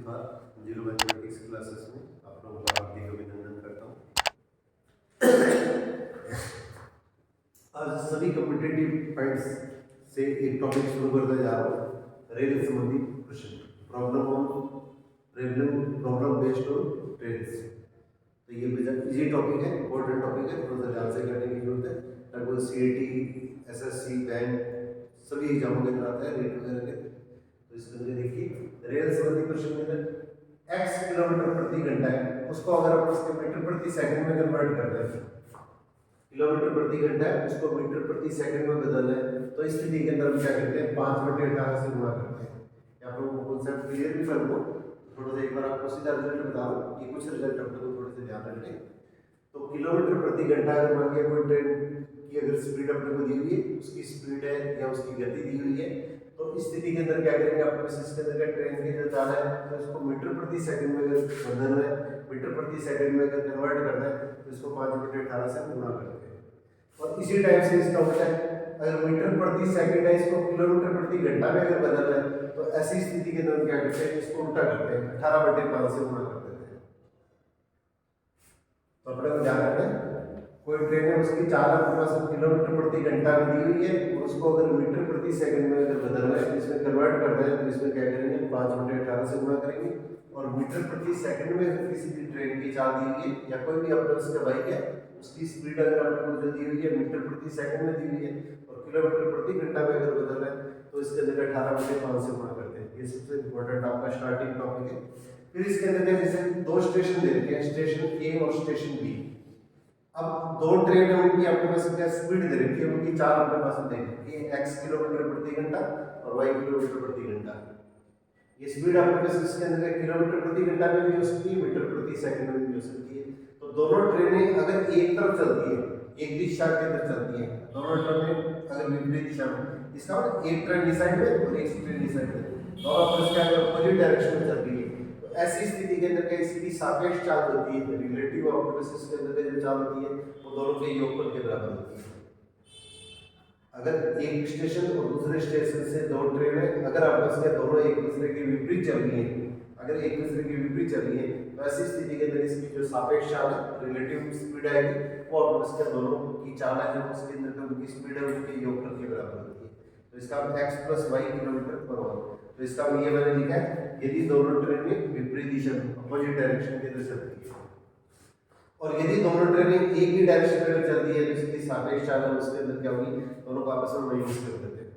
नमस्कार। Zero mathematics classes में आप लोगों का हार्दिक अभिनंदन करता हूँ। आज सभी कॉम्पिटिटिव पॉइंट्स से एक टॉपिक शुरू करने जा रहा हूँ, रेल संबंधी प्रश्न, प्रॉब्लम बेस्ड ऑन रेल्स। तो ये इजी टॉपिक है, इंपॉर्टेंट टॉपिक है, थोड़ा सा ध्यान से करने की जरूरत है। लगभग सीएटी, एसएससी, बैंक सभी एग्जामों के अंदर आता है रेल वगैरह के। तो इसके अंदर देखिए रेल संबंधी प्रश्न के अंदर x किलोमीटर प्रति घंटा है, उसको अगर आप उसके मीटर प्रति सेकंड में कन्वर्ट कर दें, किलोमीटर प्रति घंटा है उसको मीटर प्रति सेकंड में बदलना है, तो इस स्थिति के अंदर हम क्या करते हैं 5/18 से गुणा करते हैं। आप लोगों को कॉन्सेप्ट क्लियर भी कर दो, थोड़ा सा एक बार आपको सीधा रिजल्ट बता रहा हूँ, ये कुछ रिजल्ट अपने को थोड़े से ध्यान रखने। तो किलोमीटर प्रति घंटा अगर मान लिया कोई ट्रेन की अगर स्पीड अपने को दी हुई है, उसकी स्पीड है या उसकी गति दी हुई है, तो इस स्थिति के अंदर क्या करेंगे अपने सिस्टम के अंदर ट्रेन के जो जाना है तो इसको मीटर प्रति सेकंड में अगर बदलना है, मीटर प्रति सेकंड में अगर कन्वर्ट करना है तो इसको 5/18 से गुणा करते हैं। और इसी टाइप से इसका होता है अगर मीटर प्रति सेकंड है इसको किलोमीटर प्रति घंटा में अगर बदलना है तो ऐसी स्थिति के अंदर क्या करते हैं, इसको उल्टा करते हैं, 18/5 से गुणा कर देते हैं। तो अपने को ध्यान रखना है, कोई ट्रेन है उसकी चाल अपने पास किलोमीटर प्रति घंटा में दी हुई है और उसको अगर मीटर प्रति सेकंड में अगर बदलना है, इसमें कन्वर्ट करना है तो इसमें क्या करेंगे 5/18 से गुणा करेंगे। और मीटर प्रति सेकंड में अगर किसी भी ट्रेन की चाल दी हुई है या कोई भी अपने उसका बाइक है उसकी स्पीड अगर अपने को जो दी हुई है मीटर प्रति सेकंड में दी हुई है और किलोमीटर प्रति घंटा में अगर बदलना है तो इसके अंदर 18/5 से गुणा करते हैं। ये सबसे इंपॉर्टेंट आपका स्टार्टिंग टॉपिक है। फिर इसके अंदर जैसे दो स्टेशन दे रखे हैं, स्टेशन ए और स्टेशन बी। अब दो ट्रेन है उनकी अपने पास क्या स्पीड दे रखी है, उनकी चाल अपने पास देखें, ये x किलोमीटर प्रति घंटा और y किलोमीटर प्रति घंटा। ये स्पीड अपने पास इसके अंदर किलोमीटर प्रति घंटा में भी हो सकती है, मीटर प्रति सेकंड में भी हो सकती है। तो दोनों ट्रेनें अगर एक तरफ चलती है, एक दिशा के अंदर चलती है, दोनों ट्रेनें अगर विपरीत दिशा में, इसका मतलब एक ट्रेन इस साइड में और एक ट्रेन इस साइड में, दोनों आपस में अगर अपोजिट डायरेक्शन में चल रही है तो ऐसी स्थिति के अंदर क्या इसकी सापेक्ष चाल होती है, रिलेटिव ऑपोजिट्स के अंदर जो चाल होती है वो दोनों के योगफल के बराबर होती है। अगर एक स्टेशन और दूसरे स्टेशन से दो ट्रेनें अगर आपस में दोनों एक दूसरे के विपरीत चल रही है, अगर एक दूसरे के विपरीत चल रही है तो ऐसी स्थिति के अंदर इसकी जो सापेक्ष चाल है, रिलेटिव स्पीड आएगी, वो आपस में दोनों की चाल है जो उसके अंदर जो उनकी स्पीड है उनके योगफल के बराबर होती है। तो इसका x + y kilometre per hour. तो इसका ये मैंने लिखा है यदि दोनों ट्रेनें विपरीत दिशा में अपोजिट डायरेक्शन के अंदर चलती है और यदि दोनों ट्रेनें एक ही डायरेक्शन में चलती है तो इसकी सापेक्ष चाल है उसके अंदर क्या होगी, दोनों को आपस में माइनस कर देते हैं।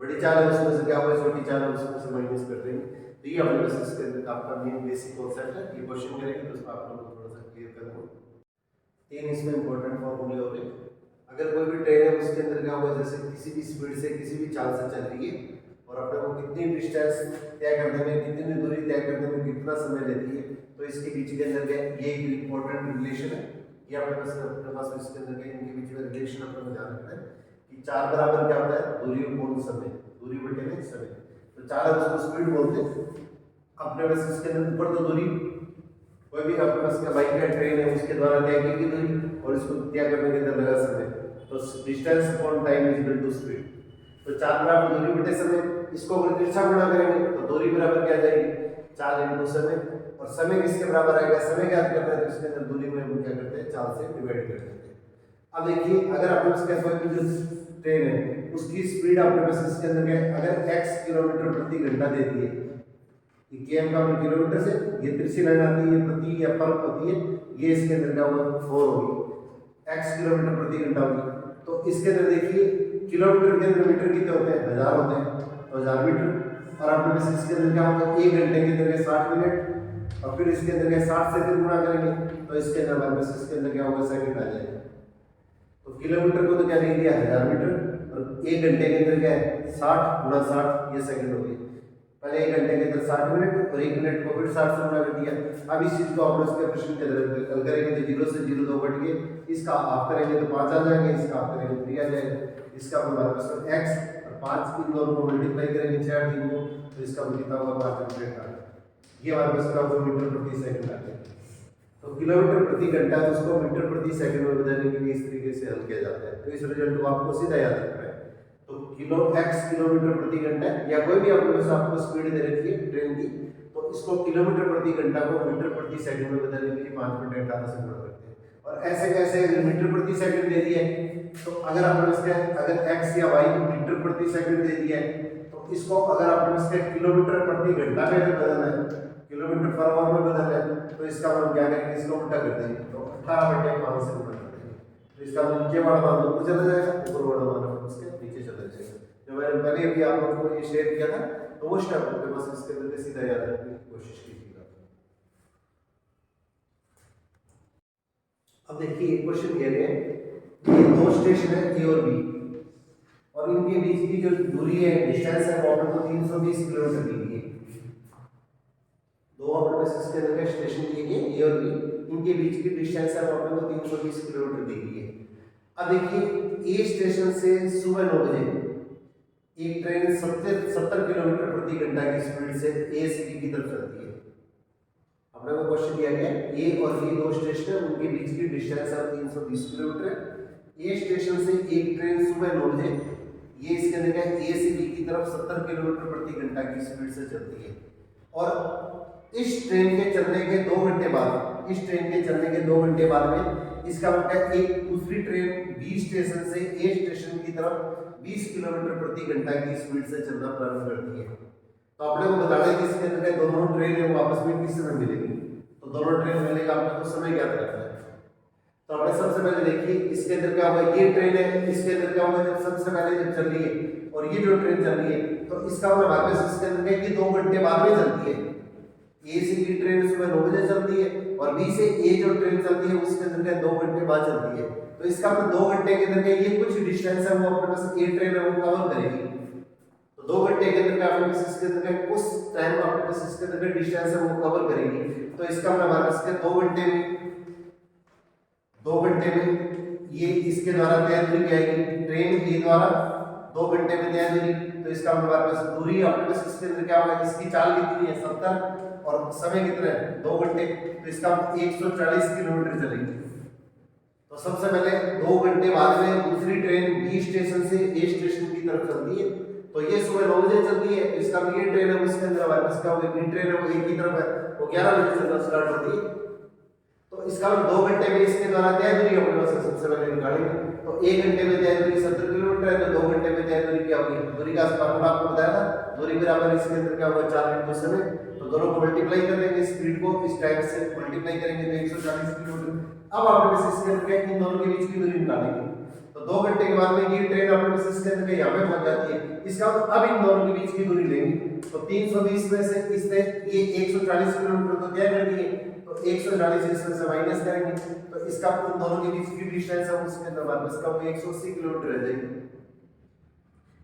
बड़ी चाल है उसमें से क्या होगा, छोटी चाल है उसमें से माइनस कर देंगे। तो ये अपने पास इसके अंदर आपका मेन बेसिक कॉन्सेप्ट है। ये क्वेश्चन करेंगे तो उसको आप लोगों को थोड़ा सा क्लियर कर दूं। तीन इसमें इंपॉर्टेंट फॉर्मूले हो गए। अगर कोई भी ट्रेन है उसके अंदर क्या होगा, जैसे किसी भी स्पीड से किसी भी चाल से चल रही है और अपने को कितनी डिस्टेंस तय करने में, कितनी दूरी तय करने में कितना समय लेती है, तो इसके बीच के अंदर क्या ये एक इंपॉर्टेंट रिलेशन है। ये अपने पास इसके अंदर क्या इनके बीच में रिलेशन अपने को ध्यान रखना है कि 4 बराबर क्या होता है, दूरी गुण समय, दूरी बटे समय। तो 4 उसको स्पीड बोलते हैं। अपने पास इसके अंदर ऊपर तो दूरी, कोई भी अपने पास का बाइक है, ट्रेन है, उसके द्वारा तय की गई दूरी और इसको तय करने के अंदर लगा समय, तो distance upon time is equal to speed. तो 4 बराबर दूरी बटे समय, इसको अगर तिरछा गुणा करेंगे तो दूरी बराबर क्या आ जाएगी 4 × समय, और समय किसके बराबर आएगा, समय ज्ञात करना है तो इसके अंदर दूरी में हम क्या करते हैं 4 से डिवाइड कर देते हैं। अब देखिए अगर आपके पास क्या कोई जो ट्रेन है उसकी स्पीड आपके पास इसके अंदर क्या है, अगर x किलोमीटर प्रति घंटा देती है, ये km का किलोमीटर से, ये तिरछी लाइन आती है, प्रति या पर होती है, ये इसके अंदर क्या होगा 4 होगी, x किलोमीटर प्रति घंटा होगी। तो इसके अंदर देखिए किलोमीटर के अंदर मीटर कितने होते हैं, 1000 होते हैं, तो 1000 मीटर। और आपके पास इसके अंदर क्या होगा, 1 घंटे के अंदर 60 मिनट, और फिर इसके अंदर क्या 60 से फिर गुणा करेंगे तो इसके अंदर हमारे पास इसके अंदर क्या होगा सेकंड आ जाएगा। तो किलोमीटर को तो क्या लिख दिया 1000 मीटर, और 1 घंटे के अंदर क्या है 60 × 60, ये सेकंड हो गई। पहले 1 घंटे के अंदर 60 मिनट और 1 मिनट को फिर 60 से गुणा कर दिया। अब इस चीज को आप इसके प्रश्न के अंदर हल करेंगे तो 0 से 0 2 कट गए, इसका हाफ करेंगे तो 5 आ जाएंगे, इसका हाफ करेंगे तो 3 आ जाएगा, इसका हमारे पास x और 5 इन दोनों को मल्टीप्लाई करेंगे 4 3 को, तो इसका कितना होगा 5 ये हमारे पास का मीटर प्रति सेकंड आ गया। तो किलोमीटर प्रति घंटा तो उसको मीटर प्रति सेकंड में बदलने के लिए इस तरीके से हल किया जाता है। तो इस रिजल्ट को आपको सीधा याद रखना है। तो x किलोमीटर प्रति घंटा या कोई भी अपने पास आपको स्पीड दे रखी है ट्रेन की, तो इसको किलोमीटर प्रति घंटा को मीटर प्रति सेकंड में बदलने के लिए 5.18 से गुणा करते हैं। और ऐसे कैसे अगर मीटर प्रति सेकंड दे दिया है तो अगर आपने इसका अगर x या y मीटर प्रति सेकंड दे दिया है तो इसको अगर आपने इसका किलोमीटर प्रति घंटा में बदलना है, किलोमीटर पर आवर में बदलना है, तो इसका हम क्या करेंगे, इसको उल्टा कर देंगे। तो 18/5 से गुणा कर देंगे तो इसका नीचे वाला मान ऊपर चला जाएगा, ऊपर वाला मान उसके नीचे चला जाएगा। जो मैंने पहले भी आप लोगों को ये शेयर किया था तो वो स्टेप आपके पास इसके अंदर सीधा याद रखने की कोशिश कीजिएगा। अब देखिए क्वेश्चन दिया गया है, ये दो स्टेशन है ए और बी और इनके बीच की जो दूरी है, डिस्टेंस है, वो आपको 320 किलोमीटर दी गई है। दो अपने पास इसके अंदर स्टेशन दिए गए ए और बी, इनके बीच की डिस्टेंस है वो आपको 320 किलोमीटर दी गई है। अब देखिए ए स्टेशन से सुबह 9 बजे एक ट्रेन 70 किलोमीटर प्रति घंटा की स्पीड से ए से बी की तरफ चलती है। अपने को क्वेश्चन दिया गया है ए और बी दो स्टेशन है, उनके बीच की डिस्टेंस है 320 किलोमीटर है। ए स्टेशन से एक ट्रेन सुबह 9 बजे ये इसके अंदर क्या है, ए से बी की तरफ 70 किलोमीटर प्रति घंटा की स्पीड से चलती है। और इस ट्रेन के चलने के 2 घंटे बाद, इस ट्रेन के चलने के 2 घंटे बाद में इसका मतलब एक दूसरी ट्रेन बी स्टेशन से ए स्टेशन की तरफ 20 किलोमीटर प्रति घंटा की स्पीड से चलना प्रारंभ करती है। तो आपने को बताना है कि इसके अंदर दोनों ट्रेन है वो आपस में किस समय मिलेगी, तो दोनों ट्रेन मिलने का आपने को समय ज्ञात करना है। तो आपने सबसे पहले देखिए इसके अंदर क्या होगा, ये ट्रेन है, इसके अंदर क्या होगा, जब सबसे पहले जब चल रही है और ये जो ट्रेन चल रही है तो इसका मतलब वापस इसके अंदर क्या, ये 2 घंटे बाद में चलती है। ए से बी ट्रेन सुबह 9 बजे चलती है और बी से ए जो ट्रेन चलती है उसके अंदर क्या 2 घंटे बाद चलती है। तो इसका मतलब 2 घंटे के अंदर ये कुछ डिस्टेंस है वो अपने पास ए ट्रेन है वो कवर करेगी। तो 2 घंटे के अंदर आपने पास इसके अंदर उस टाइम आपने पास इसके अंदर डिस्टेंस है वो कवर करेगी। तो इसका मतलब हमारे पास 2 घंटे में ये इसके द्वारा तय दूरी क्या आएगी, ट्रेन ए द्वारा 2 घंटे में तय दूरी। तो इसका मतलब हमारे पास दूरी अपने पास इसके अंदर क्या होगा, इसकी चाल कितनी है 70 और समय कितना है 2 घंटे, तो इसका 140 किलोमीटर चलेगी। तो सबसे पहले 2 घंटे बाद में दूसरी ट्रेन बी स्टेशन से ए स्टेशन की तरफ चलती है। तो ये सुबह 9 बजे चलती है, इसका ये ट्रेन है उसके अंदर हमारे पास क्या होगा, बी ट्रेन है वो एक ही तरफ है, वो 11 बजे चलना स्टार्ट होती है। तो इसका 2 घंटे में इसके द्वारा तय दूरी अपने पास सबसे पहले निकालेंगे। तो 1 घंटे में तय दूरी 70 किलोमीटर है, तो 2 घंटे में तय दूरी क्या होगी, दूरी का फॉर्मूला आपको बताया था, दूरी बराबर इसके अंदर क्या होगा 4 इंटू समय। तो दोनों को मल्टीप्लाई कर देंगे, स्पीड को इस टाइम से मल्टीप्लाई करेंगे तो 140 किलोमीटर। अब आपने पास इसके अंदर क्या, इन दोनों के बीच की दूरी निकालेंगे। तो 2 घंटे के बाद में ये ट्रेन अपने पास इसके अंदर यहाँ पे पहुंच जाती है। इसका अब इन दोनों के बीच की दूरी लेंगे। तो 320 में से इसने ये 140 किलोमीटर तो तय कर दिए, तो 140 इसमें से माइनस करेंगे तो इसका उन दोनों के बीच की डिस्टेंस है उसके अंदर हमारे पास का 180 किलोमीटर रह जाएगी।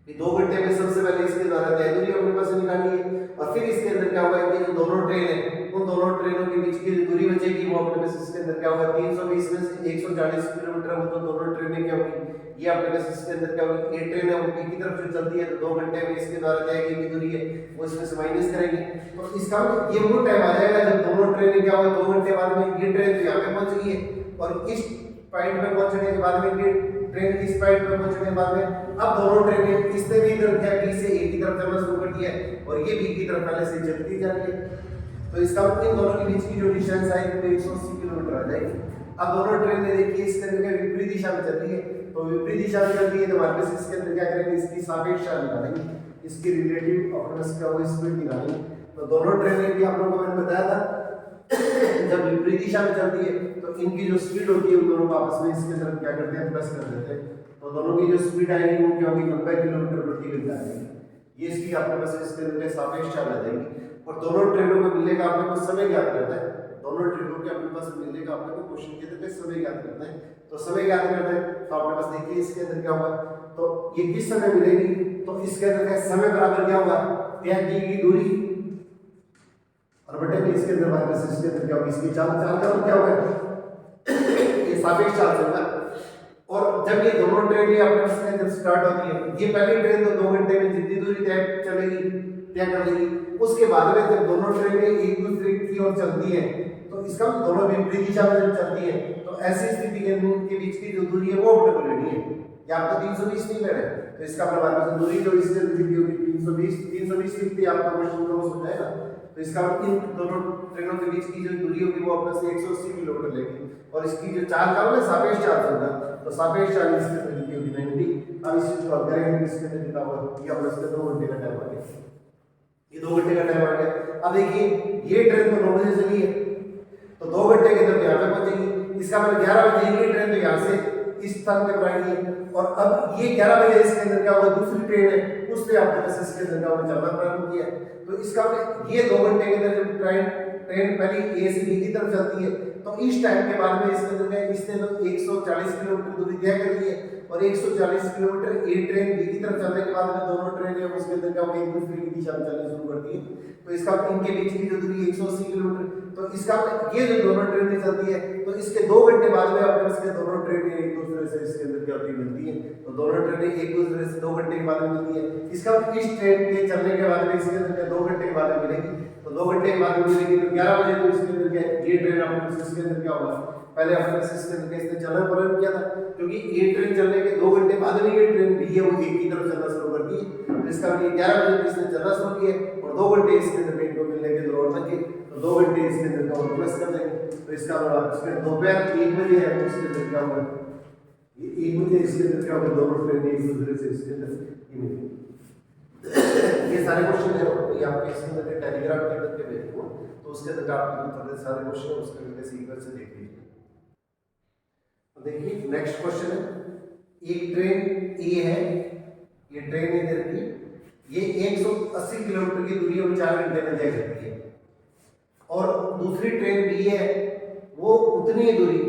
ये 2 घंटे में सबसे पहले इसके द्वारा तय दूरी अपने पास निकाली है और फिर इसके अंदर क्या होगा कि जो दोनों ट्रेन है उन दोनों ट्रेनों के बीच की दूरी बचेगी वो अपने पास इसके अंदर क्या होगा 320 में से 140 किलोमीटर वो तो दोनों ट्रेनें क्या होगी, ये अपने पास इसके अंदर क्या होगी, ए ट्रेन है वो बी की तरफ जो चलती है तो 2 घंटे में इसके द्वारा तय की दूरी है वो इसमें से माइनस करेंगे। तो इसका ये वो टाइम आ जाएगा जब दोनों ट्रेनें क्या होगा 2 घंटे बाद में ये ट्रेन तो यहाँ पे पहुंच गई है और इस पॉइंट पे पहुंचने के बाद में ये ट्रेन इस पॉइंट पे पहुंचने के बाद में अब दोनों ट्रेनें इसने भी इधर क्या बी से ए की तरफ चलना शुरू कर दिया है और ये बी की तरफ पहले से चलती जा रही है। तो इसका इन दोनों के बीच की जो डिस्टेंस आएगी वो 180 किलोमीटर आ जाएगी। अब दोनों ट्रेनें देखिए इसके अंदर विपरीत दिशा में चल रही है, तो विपरीत दिशा में चल रही है तो हमारे पास इसके अंदर क्या करेंगे, इसकी सापेक्ष चाल निकालेंगे, इसकी रिलेटिव अपवर्स का वो स्पीड निकालेंगे। तो दोनों ट्रेनें भी आप लोगों को मैंने बताया था जब विपरीत दिशा में चलती है तो इनकी जो स्पीड होती है उन दोनों को आपस में इसके तरफ क्या करते हैं, प्लस कर देते हैं। तो दोनों की जो स्पीड आएगी वो क्या होगी 90 किलोमीटर प्रति घंटा आएगी। ये इसकी आपके पास इसके अंदर सापेक्ष चाल आ जाएगी। और दोनों ट्रेनों को मिलने का आपने को समय ज्ञात करना है, दोनों ट्रेनों के अपने पास मिलने का आपने को क्वेश्चन के अंदर समय ज्ञात करना है। तो समय ज्ञात करना है तो आपके पास देखिए इसके अंदर क्या होगा, तो ये किस समय मिलेगी, तो इसके अंदर का समय बराबर क्या होगा तय की गई दूरी और बटे में इसके अंदर हमारे पास इसके अंदर क्या होगी, इसकी चाल का क्या होगा ये सापेक्ष चाल से होगा। और जब ये दोनों ट्रेनें अपने पास जब स्टार्ट होती है, ये पहली ट्रेन तो 2 घंटे में जितनी दूरी तय चलेगी तय कर लेगी, उसके बाद में जब दोनों ट्रेनें एक दूसरे की ओर चलती है तो इसका दोनों विपरीत दिशा में जब चलती है तो ऐसी स्थिति के अंदर उनके बीच की जो दूरी है वो अपने को लेनी है, या आपको 320 नहीं लेना है। तो इसका मतलब दूरी जो इसके अंदर होगी 320 कितनी आपका क्वेश्चन क्रॉस हो जाएगा तो इसका मतलब इन दोनों ट्रेनों के बीच की जो दूरी होगी वो अपने से 180 किलोमीटर लेगी, और इसकी जो चाल का मतलब सापेक्ष चार्ज होगा, तो सापेक्ष चार्ज इसके अंदर की होगी 90। अब इस चीज को हल करेंगे, इसके अंदर कितना होगा, ये अपने से 2 घंटे का टाइम आ गया, ये 2 घंटे का टाइम आ गया। अब देखिए ये ट्रेन तो 9 बजे चली है, तो 2 घंटे के अंदर यहाँ पे पहुंचेगी, इसका मतलब 11 बजे ये ट्रेन तो यहाँ से इस स्थान पे आएगी, और अब ये 11 बजे इसके अंदर क्या होगा, दूसरी ट्रेन है उससे आपने बस इसके अंदर क्या होगा, चलना प्रारंभ किया। तो इसका मतलब ये 2 घंटे के अंदर जब ट्रेन पहली ए से बी की तरफ चलती है, तो इस टाइम के बाद में इसके अंदर इसने तो 140 किलोमीटर दूरी तय कर ली है, और 140 किलोमीटर ए ट्रेन बी की तरफ चलने के बाद में दोनों ट्रेनें उसके अंदर क्या होगी, एक दूसरे की दिशा में चलना शुरू करती है। तो इसका इनके बीच की जो दूरी 180 किलोमीटर, तो इसका ये जो दोनों ट्रेनें चलती है, तो इसके 2 घंटे बाद में अपने पास दोनों ट्रेनें एक दूसरे से इसके अंदर क्या होती मिलती है, तो दोनों ट्रेनें एक दूसरे से 2 घंटे के बाद में मिलती है। इसका इस ट्रेन के चलने के बाद में इसके अंदर 2 घंटे के बाद में मिलेगी, तो 2 घंटे के बाद में मिलेगी, तो 11 बजे तो इसके अंदर क्या ये ट्रेन अपने इसके अंदर क्या होगा, पहले अपने इसके अंदर इसने चलना प्रारंभ किया था, क्योंकि ये ट्रेन चलने के 2 घंटे बाद में ये ट्रेन भी है वो एक की तरफ चलना शुरू करती है, तो इसका ये 11 बजे इसने चलना शुरू किया, और 2 घंटे इसके अंदर ट्रेन को मिलने के जरूरत लगी, तो 2 घंटे इसके अंदर का प्लस कर देंगे, तो इसका मतलब इसके दोपहर 1 बजे है, तो इसके अंदर क्या होगा, ये 1 बजे इसके अंदर क्या होगा, दोनों ट्रेन एक दूसरे से इसके अंदर मिलेंगी। ये सारे क्वेश्चन है ये आपके इसके अंदर टेलीग्राम के अंदर के भेज दूँ, तो उसके अंदर आपके थोड़े सारे क्वेश्चन है उसके अंदर सीक्वेंस से देख लीजिए। देखिए नेक्स्ट क्वेश्चन है, एक ट्रेन ए है, ये ट्रेन इधर की, ये 180 किलोमीटर की दूरी में 4 घंटे में तय करती है, और दूसरी ट्रेन बी है वो उतनी दूरी,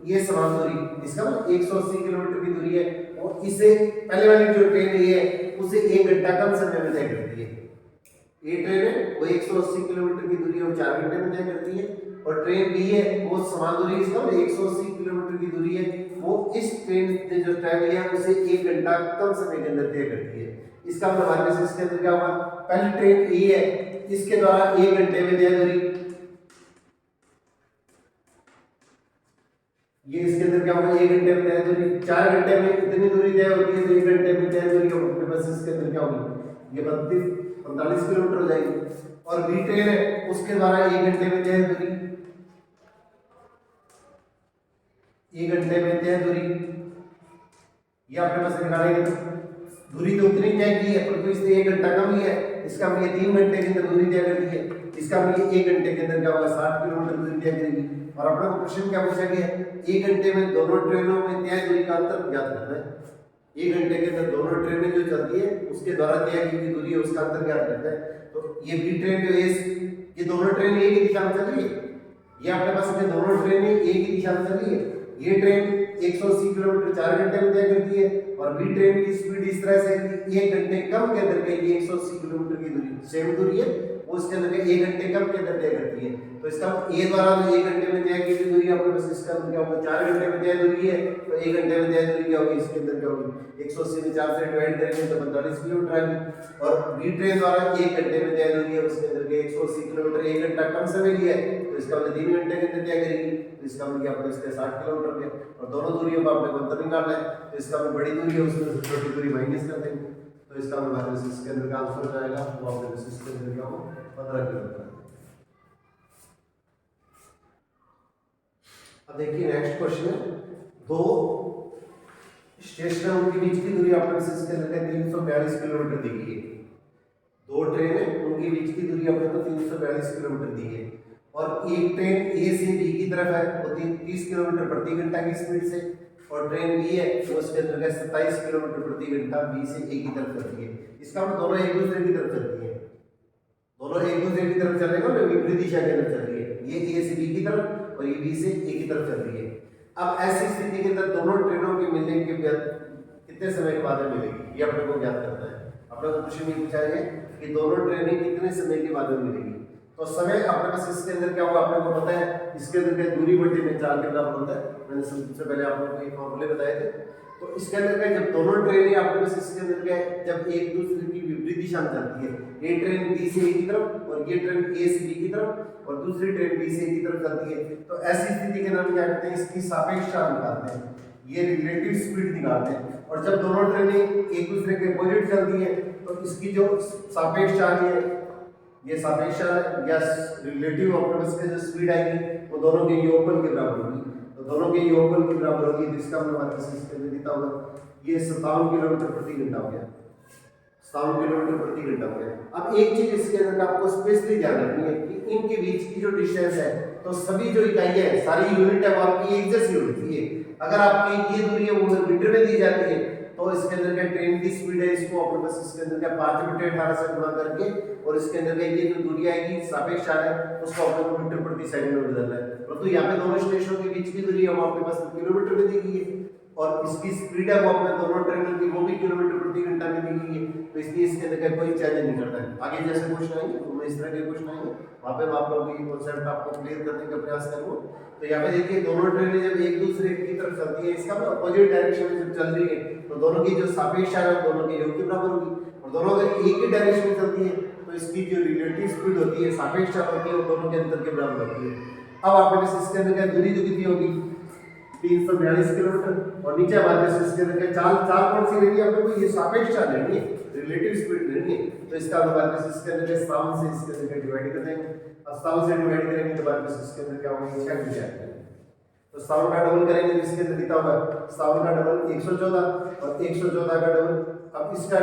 ये समान दूरी, इसका मतलब 180 किलोमीटर की दूरी है, और इसे पहले वाली जो ट्रेन है उसे 1 घंटा कम समय में तय करती है। ये ट्रेन है वो 180 किलोमीटर की दूरी है वो 4 घंटे में तय करती है, और ट्रेन बी है वो समान दूरी, इसका 180 किलोमीटर की दूरी है वो इस ट्रेन से जो ट्रैवल है उसे 1 घंटा कम समय के अंदर तय करती है। इसका मतलब हमारे पास इसके अंदर क्या होगा, पहली ट्रेन ए है इसके द्वारा 1 घंटे में तय दूरी, ये इसके अंदर क्या होगा, 1 घंटे में तय दूरी, 4 घंटे में इतनी दूरी तय होती है, तो 1 घंटे में तय दूरी अपने पास इसके अंदर क्या होगी, ये 45 किलोमीटर हो जाएगी, और बी ट्रेन है उसके द्वारा 1 घंटे में तय दूरी, 1 घंटे में तय दूरी, ये अपने पास निकालेंगे, दूरी तो उतनी तय की है परंतु इसने 1 घंटा कम लिया है, इसका मतलब 3 घंटे के अंदर दूरी तय कर दी है, इसका मतलब 1 घंटे के अंदर क्या होगा, 60 किलोमीटर दूरी तय करेगी। और अपने को प्रश्न क्या पूछा गया है, 1 घंटे में दोनों ट्रेनों में तय दूरी का अंतर ज्ञात करना है। 1 घंटे के अंदर दोनों ट्रेनें जो चलती है उसके द्वारा तय की गई दूरी है उसका अंतर ज्ञात करना है। तो ये बी ट्रेन जो है ये दोनों ट्रेन एक ही दिशा में चल रही है, ये अपने पास में दोनों ट्रेनें एक ही दिशा में चल रही है। ये ट्रेन 180 किलोमीटर 4 घंटे में तय करती है, और बी ट्रेन की स्पीड इस तरह से है कि 1 घंटे कम के अंदर ये 180 किलोमीटर की दूरी सेम दूरी है वो उसके अंदर 1 घंटे कम के अंदर तय करती है। तो इसका ए द्वारा जो 1 घंटे में तय की गई दूरी अपने पास इसका क्या होगा, 4 घंटे में तय दूरी है, तो 1 घंटे में तय दूरी क्या होगी, इसके अंदर क्या होगी, 180 में 4 से डिवाइड करेंगे तो 45 किलोमीटर आएगी। और बी ट्रेन द्वारा 1 घंटे में तय दूरी है उसके अंदर 180 किलोमीटर 1 घंटा कम समय लिया है, तो इसका मतलब 3 घंटे के अंदर तय करेगी, तो इसका मतलब आपको इसके 60 किलोमीटर में, और दोनों दूरियों का आपको अंतर निकालना है, तो इसका मतलब बड़ी दूरी है उसमें से छोटी दूरी माइनस कर देंगे, तो इसका मतलब इसके अंदर का आंसर हो जाएगा वो आपके इसके अंदर क्या हो 15 किलोमीटर। अब देखिए नेक्स्ट क्वेश्चन है, दो स्टेशनों के बीच की दूरी आपके इसके अंदर 342 किलोमीटर दी गई है। दो ट्रेन है उनके बीच की दूरी आपने को 342 किलोमीटर दी है, और एक ट्रेन ए से बी की तरफ है वो 30 किलोमीटर प्रति घंटा की स्पीड से, और ट्रेन बी है वो उसके अंदर 27 किलोमीटर प्रति घंटा बी से ए की तरफ चलती है। इसका मतलब दोनों एक दूसरे की तरफ चलती है, दोनों एक दूसरे की तरफ चलेगा ना विपरीत दिशा के अंदर चल रही है, ये ए से बी की तरफ और ये बी से ए की तरफ चल रही है। अब ऐसी स्थिति के अंदर दोनों ट्रेनों के मिलने के बाद कितने समय के बाद मिलेगी, ये अपने को ज्ञात करना है। अपने को क्वेश्चन ये पूछा है कि दोनों ट्रेनें कितने समय के बाद मिलेगी, तो समय अपने पास इसके अंदर क्या होगा अपने को पता है, इसके अंदर क्या दूरी बटे में 4 के बराबर होता है, मैंने सबसे पहले आप लोगों को ये फॉर्मूले बताए थे। तो इसके अंदर क्या जब दोनों ट्रेनें आपके पास इसके अंदर क्या जब एक दूसरे की विपरीत दिशा में चलती है, ये ट्रेन बी से ए की तरफ और ये ट्रेन ए से बी की तरफ और दूसरी ट्रेन बी से ए की तरफ चलती है, तो ऐसी स्थिति के अंदर क्या करते हैं इसकी सापेक्ष चाल निकालते हैं, ये रिलेटिव स्पीड निकालते हैं। और जब दोनों ट्रेनें एक दूसरे के अपोजिट चलती है तो इसकी जो सापेक्ष चाल है ये सापेक्ष चाल है, या रिलेटिव अपने पास के जो स्पीड आएगी वो दोनों के योगफल के बराबर होगी। तो दोनों के योगफल के बराबर होगी, तो इसका मतलब हमारे पास इसके अंदर कितना होगा, ये 57 किलोमीटर प्रति घंटा हो गया, 57 किलोमीटर प्रति घंटा हो गया। अब एक चीज इसके अंदर आपको स्पेशली ध्यान रखनी है कि इनके बीच की जो डिस्टेंस है, तो सभी जो इकाइयां है, सारी यूनिट है वो आपकी एक जैसी होनी चाहिए। अगर आपकी ये दूरी है वो मीटर में दी जाती है, तो इसके अंदर क्या ट्रेन की स्पीड है, इसको अपने पास इसके अंदर क्या 5/18 से गुणा करके, और इसके अंदर क्या ये जो दूरी आएगी सापेक्ष चाल है उसको अपने को मीटर प्रति सेकंड में बदलना है। परंतु यहाँ पे दोनों स्टेशनों के बीच की दूरी है वो अपने पास किलोमीटर में दी गई है, और इसकी स्पीड है वो अपने दोनों ट्रेनों की वो भी किलोमीटर प्रति घंटा में दी गई है। तो इसलिए इसके अंदर कोई चेंज नहीं करता है। आगे जैसे क्वेश्चन आएंगे उनमें इस तरह के क्वेश्चन आएंगे, वहां पे मैं आप लोगों की कॉन्सेप्ट आपको क्लियर करने का प्रयास करूंगा। तो यहाँ पे देखिए दोनों ट्रेनें जब एक दूसरे की तरफ चलती है, इसका अपोजिट डायरेक्शन में जब चल रही है, तो दोनों की जो सापेक्ष चाल है दोनों के योग के बराबर होगी। और दोनों अगर एक ही डायरेक्शन में चलती है तो इसकी जो रिलेटिव स्पीड होती है, सापेक्ष चाल होती है, वो दोनों के अंतर के बराबर होती है। अब आपके पास इसके अंदर क्या दूरी जो कितनी होगी, 342 किलोमीटर, और नीचे हमारे पास इसके अंदर चाल कौन सी लेनी है अपने को, ये सापेक्ष चाल लेनी है, रिलेटिव स्पीड लेनी है। तो इसका हमारे पास इसके अंदर 57 से इसके अंदर डिवाइड कर देंगे, 57 से डिवाइड करेंगे तो हमारे पास इसके अंदर क्या होगा, 6 मिल जाएगा। तो 57 का डबल करेंगे तो इसके अंदर कितना होगा, 57 का डबल 114, और 114 का डबल अब इसका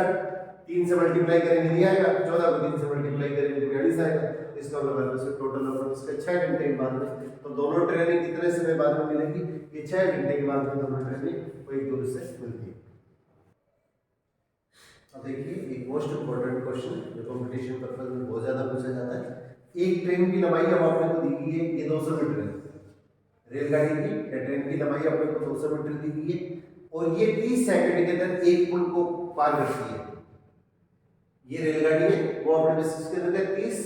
3 से मल्टीप्लाई करेंगे दिया आएगा, 14 को 3 से मल्टीप्लाई करेंगे तो 42 आएगा। इसका मतलब है टोटल नंबर उसके 6 घंटे के बाद में। तो दोनों ट्रेनें कितने समय बाद में मिलेंगी, ये 6 घंटे के बाद में दोनों ट्रेनें वो एक दूसरे से मिलती है। अब देखिए एक मोस्ट इंपोर्टेंट क्वेश्चन जो कंपटीशन पर्पस में बहुत ज्यादा पूछा जाता है। एक ट्रेन की लंबाई अब आपने को दी गई है, ये 200 मीटर है, रेलगाड़ी की या ट्रेन की लंबाई आपने को 200 मीटर दी गई है, और ये 30 सेकंड के अंदर एक पुल को पार करती है। ये रेलगाड़ी है वो अपने इसके अंदर 30,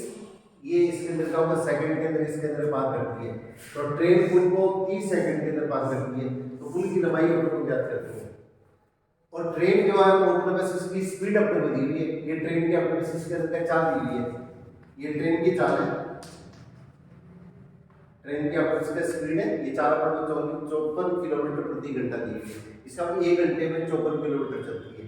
ये इसके अंदर का होगा सेकंड के अंदर इसके अंदर पार करती है। तो ट्रेन पुल को 30 सेकंड के अंदर पार करती है, तो पुल की लंबाई अपने को ज्ञात करती है। और ट्रेन जो है वो अपने पास इसकी स्पीड अपने को दी हुई है, ये ट्रेन की अपने पास इसके अंदर चाल दी हुई है, ये ट्रेन की चाल है, ट्रेन की अपने पास स्पीड है, ये चाल अपने को 54 किलोमीटर प्रति घंटा दी हुई है। इसका 1 घंटे में 54 किलोमीटर चलती है।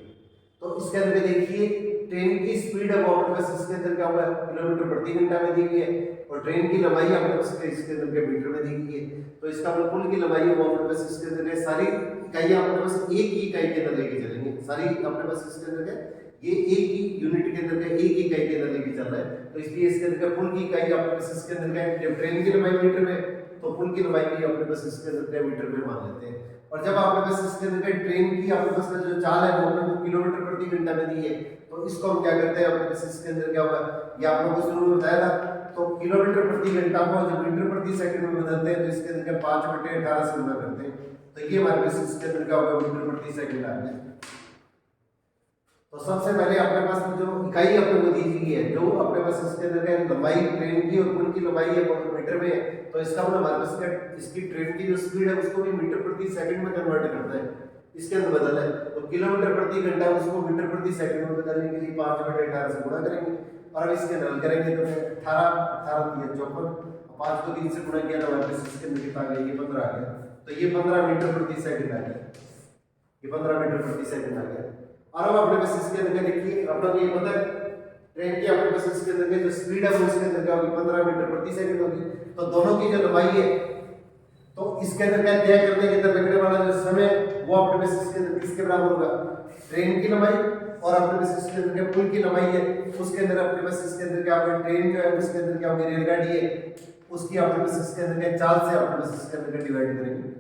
तो इसके अंदर देखिए ट्रेन की स्पीड है वो अपने पास इसके अंदर क्या हुआ है, किलोमीटर प्रति घंटा में दी गई है, और ट्रेन की लंबाई अपने पास इसके अंदर के मीटर में दी गई है। तो इसका मतलब पुल की लंबाई है वो अपने पास इसके अंदर के सारी इकाइयां अपने पास एक ही इकाई के अंदर लेके चलेंगे, सारी अपने पास इसके अंदर के ये एक ही यूनिट के अंदर के एक ही इकाई के अंदर लेके चल रहा है। तो इसलिए इसके अंदर का पुल की इकाई अपने पास इसके अंदर का जब ट्रेन की लंबाई मीटर में, तो पुल की लंबाई भी अपने पास इसके अंदर का मीटर में मान लेते हैं। और जब आपके पास इसके अंदर ट्रेन की अपने पास जो चाल है वो अपने को किलोमीटर प्रति घंटा में दी है, तो इसको हम क्या करते हैं अपने पास इसके अंदर क्या होगा, ये आप लोगों को शुरू में बताया था। तो किलोमीटर प्रति घंटा को जब मीटर प्रति सेकंड में बदलते हैं तो इसके अंदर 5/18 से गुणा करते हैं, तो ये हमारे पास इसके अंदर क्या होगा, मीटर प्रति सेकंड आ गया। तो सबसे पहले अपने पास जो इकाई अपने को दी गई है, जो अपने पास इसके अंदर का लंबाई ट्रेन की और पुल की लंबाई है वो मीटर में है, तो इसका मतलब हमारे पास इसकी ट्रेन की जो स्पीड है उसको भी मीटर प्रति सेकंड में कन्वर्ट करता है, इसके अंदर बदल है। तो किलोमीटर प्रति घंटा उसको मीटर प्रति सेकंड में बदलने के लिए 5/18 से गुणा करेंगे, और अब इसके अंदर हल करेंगे तो 18 3 54, 5 को 3 से गुणा किया तो हमारे पास इसके अंदर कितना आ गया, ये 15 आ गया। तो ये 15 मीटर प्रति सेकंड आ गया, ये 15 मीटर प्रति सेकंड आ गया। और अब अपने पास इसके अंदर देखिए अपना ये पता है ट्रेन की अपने पास इसके अंदर जो स्पीड है वो इसके अंदर क्या होगी, 15 मीटर प्रति सेकंड होगी। तो दोनों की जो लंबाई है, तो इसके अंदर क्या तय करने के अंदर लगने वाला जो समय वो अपने पास इसके अंदर किसके बराबर होगा, ट्रेन की लंबाई, और अपने पास इसके अंदर क्या पुल की लंबाई है उसके अंदर अपने पास इसके अंदर क्या होगा, ट्रेन जो है उसके अंदर क्या होगी, रेलगाड़ी है उसकी अपने पास इसके अंदर क्या चाल से अपने पास इसके अंदर डिवाइड करेंगे,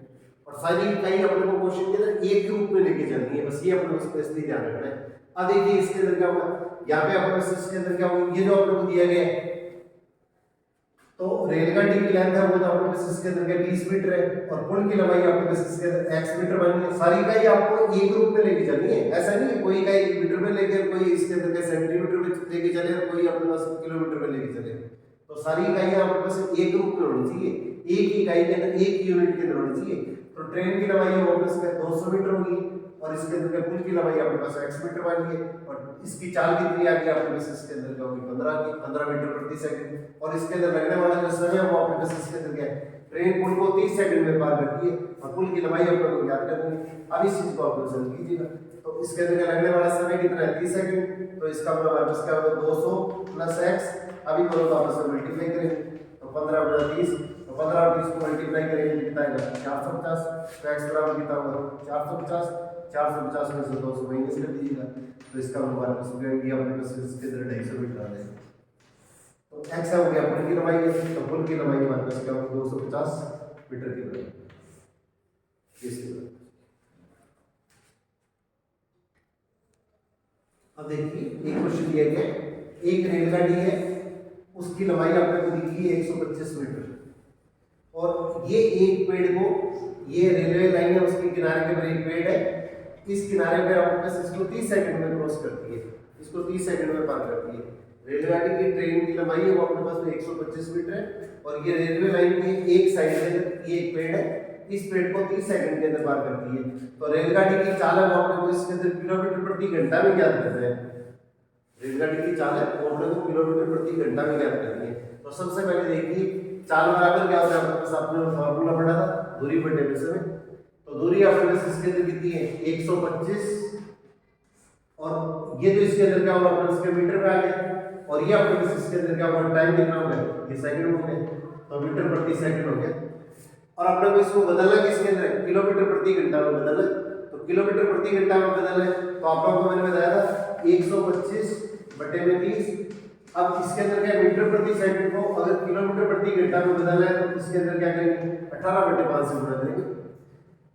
और सारी इकाई अपने को क्वेश्चन के अंदर एक रूप में लेके चलनी है, बस ये अपने को स्पेशली ध्यान रखना है। अब देखिए इसके अंदर क्या होगा, यहाँ पे अपने पास इसके अंदर क्या होगा, ये जो अपने को दिया गया है, तो रेलगाड़ी की लेंथ है वो तो अपने पास इसके अंदर क्या 20 मीटर है, और पुल की लंबाई अपने पास इसके अंदर x मीटर बनी है। सारी इकाई आपको एक रूप में लेके चलनी है, ऐसा नहीं है कोई इकाई मीटर में लेके, कोई इसके अंदर क्या सेंटीमीटर में लेके चले, और कोई अपने पास किलोमीटर में लेके चले। तो सारी इकाइयां अपने पास एक रूप में होनी चाहिए, एक ही इकाई के अंदर एक यूनिट के अंदर होनी चाहिए। तो ट्रेन की लंबाई है वो अपने पास 200 मीटर होगी, और इसके अंदर क्या पुल की लंबाई अपने पास x मीटर वाली है, और इसकी चाल कितनी आ गई अपने पास इसके अंदर क्या होगी, 15 मीटर प्रति सेकंड। और इसके अंदर लगने वाला जो समय है वो अपने पास इसके अंदर क्या है, ट्रेन पुल को 30 सेकंड में पार करती है, और पुल की लंबाई अपने को ज्ञात करनी है। अब इस चीज को आप लोग समझ लीजिएगा। तो इसके अंदर लगने वाला समय कितना है, 30 सेकंड। तो इसका मतलब हमारे पास क्या होगा, 200 + x। अभी दोनों को आपस में मल्टीप्लाई करेंगे तो 15 बटा 30, तो 15 और 30 को मल्टीप्लाई करेंगे तो कितना आएगा 450। तो x बराबर कितना होगा 450, 450 में से 200 माइनस कर दीजिएगा तो इसका हमारे पास हो गया ये अपने पास इसके अंदर 250 मीटर आ जाएगा। तो x हो गया पुल की लंबाई है, तो पुल की लंबाई हमारे पास क्या होगा 250 मीटर की लंबाई। अब देखिए एक क्वेश्चन दिया गया, एक रेलगाड़ी है उसकी लंबाई आपने को दिखी है 125 मीटर और ये एक पेड़ को, ये रेलवे लाइन है उसके किनारे के पर एक पेड़ है, इस किनारे पे आपके पास इसको 30 सेकंड में क्रॉस करती है, इसको 30 सेकंड में पार करती है। रेलगाड़ी की ट्रेन की लंबाई है वो अपने पास में 125 मीटर है और ये रेलवे लाइन की एक साइड है, ये एक पेड़ है, इस पेड़ को 30 सेकंड के अंदर पार करती है। तो रेलगाड़ी की चाल है वो अपने को इसके अंदर किलोमीटर प्रति घंटा में ज्ञात करते हैं। रेलगाड़ी की चाल है वो अपने को किलोमीटर प्रति घंटा में ज्ञात करनी है। तो सबसे पहले देखिए चाल बराबर क्या होता है, अपने पास आपने फॉर्मूला पढ़ा था दूरी बटे समय। तो दूरी अपने पास इसके अंदर कितनी है 125 और ये तो इसके अंदर क्या होगा अपने इसके मीटर में आ गया और ये अपने पास इसके अंदर क्या होगा टाइम कितना हो गया ये सेकंड हो गया, तो मीटर प्रति सेकंड हो गया। और अपने को इसको बदलना किसके अंदर किलोमीटर प्रति घंटा में बदलना, तो किलोमीटर प्रति घंटा में बदलना है तो आप लोगों को मैंने बताया था 125 बटे में 30। अब इसके अंदर क्या मीटर प्रति सेकंड को अगर किलोमीटर प्रति घंटा में बदलना है तो इसके अंदर क्या करेंगे 18 बटे 5 से गुणा करेंगे।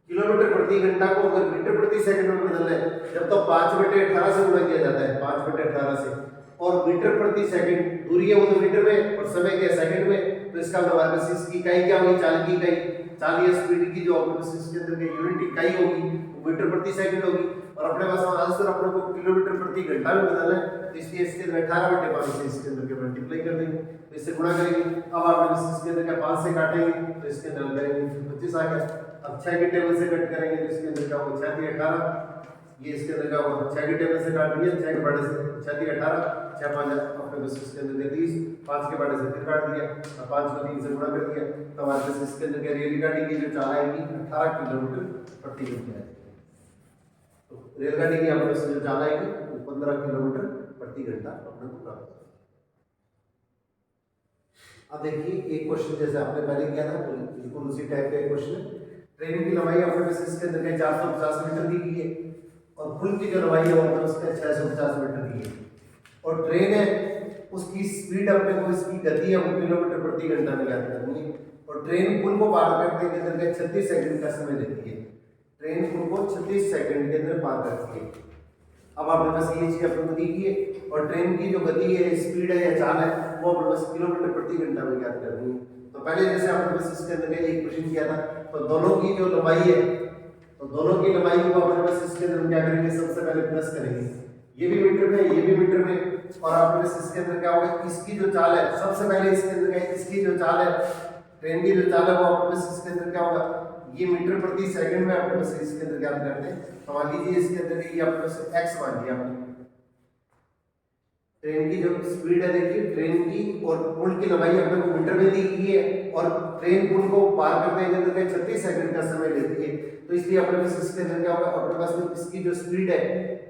किलोमीटर प्रति घंटा को अगर मीटर प्रति सेकंड में बदलना है जब तो 5 बटे 18 से गुणा किया जाता है 5 बटे 18 से, और मीटर प्रति सेकंड दूरी है वो तो मीटर में और समय क्या सेकंड में, तो इसका मतलब हमारे पास इसकी इकाई क्या होगी चाल की इकाई, चाल या स्पीड की जो अपने पास इसके अंदर की यूनिट इकाई होगी वो मीटर प्रति सेकंड होगी और अपने पास आंसर अपने को किलोमीटर प्रति घंटा में बदलना है तो इसलिए इसके अंदर 18 बटे 5 से इसके अंदर के मल्टीप्लाई कर देंगे तो इससे गुणा करेंगे। अब आप इसके अंदर क्या 5 से काटेंगे तो इसके अंदर करेंगे 25 आ गया। अब 6 के टेबल से कट करेंगे तो इसके अंदर क्या होगा 6 × 18, ये इसके अंदर क्या होगा 6 के टेबल से काट दिया 6 के बड़े से 6 × 18 6 5 अपने पास इसके अंदर 30 5 के बड़े से फिर काट दिया और 5 को 3 से गुणा कर दिया तो हमारे पास इसके अंदर क्या रेलगाड़ी की जो चाल आएगी 18 किलोमीटर प्रति घंटा है। तो रेलगाड़ी की अपने पास जो चाल आएगी वो 15 किलोमीटर प्रति घंटा अपने को प्राप्त होगा। अब देखिए एक क्वेश्चन जैसे आपने पहले किया था बिल्कुल उसी टाइप का एक क्वेश्चन है। ट्रेन की लंबाई अपने पास इसके अंदर क्या 450 मीटर दी गई है और पुल की जो लंबाई है वो अपने पास 650 मीटर दी है और ट्रेन है उसकी स्पीड अपने को इसकी गति है वो किलोमीटर प्रति घंटा में ज्ञात करनी है और ट्रेन पुल को पार करने के अंदर 36 सेकंड का समय लेती है। ट्रेन पुल को 36 सेकंड के अंदर पार करती है। अब आपने पास ये चीज अपने को दी है और ट्रेन की जो गति है स्पीड है या चाल है वो अपने पास किलोमीटर प्रति घंटा में ज्ञात करनी है। तो पहले जैसे आपने पास इसके अंदर एक क्वेश्चन किया था तो दोनों की जो लंबाई है तो दोनों की लंबाई को अपने पास इसके अंदर क्या करेंगे सबसे पहले प्लस करेंगे, ये भी मीटर में ये भी मीटर में और आपके पास इसके अंदर क्या होगा इसकी जो चाल है सबसे पहले इसके अंदर क्या है इसकी जो चाल है ट्रेन की जो चाल है वो आपके पास इसके अंदर क्या होगा ये मीटर प्रति सेकंड में आपके पास इसके अंदर ज्ञात करते हैं। तो मान लीजिए इसके अंदर ये आपके पास x मान लिया आपने, ट्रेन की जो स्पीड है देखिए ट्रेन की और पुल की लंबाई अपने को मीटर में दी गई है और ट्रेन पुल को पार करने के अंदर 36 सेकंड का समय लेती है। तो इसलिए अपने पास इसके अंदर क्या होगा अपने पास में इसकी जो स्पीड है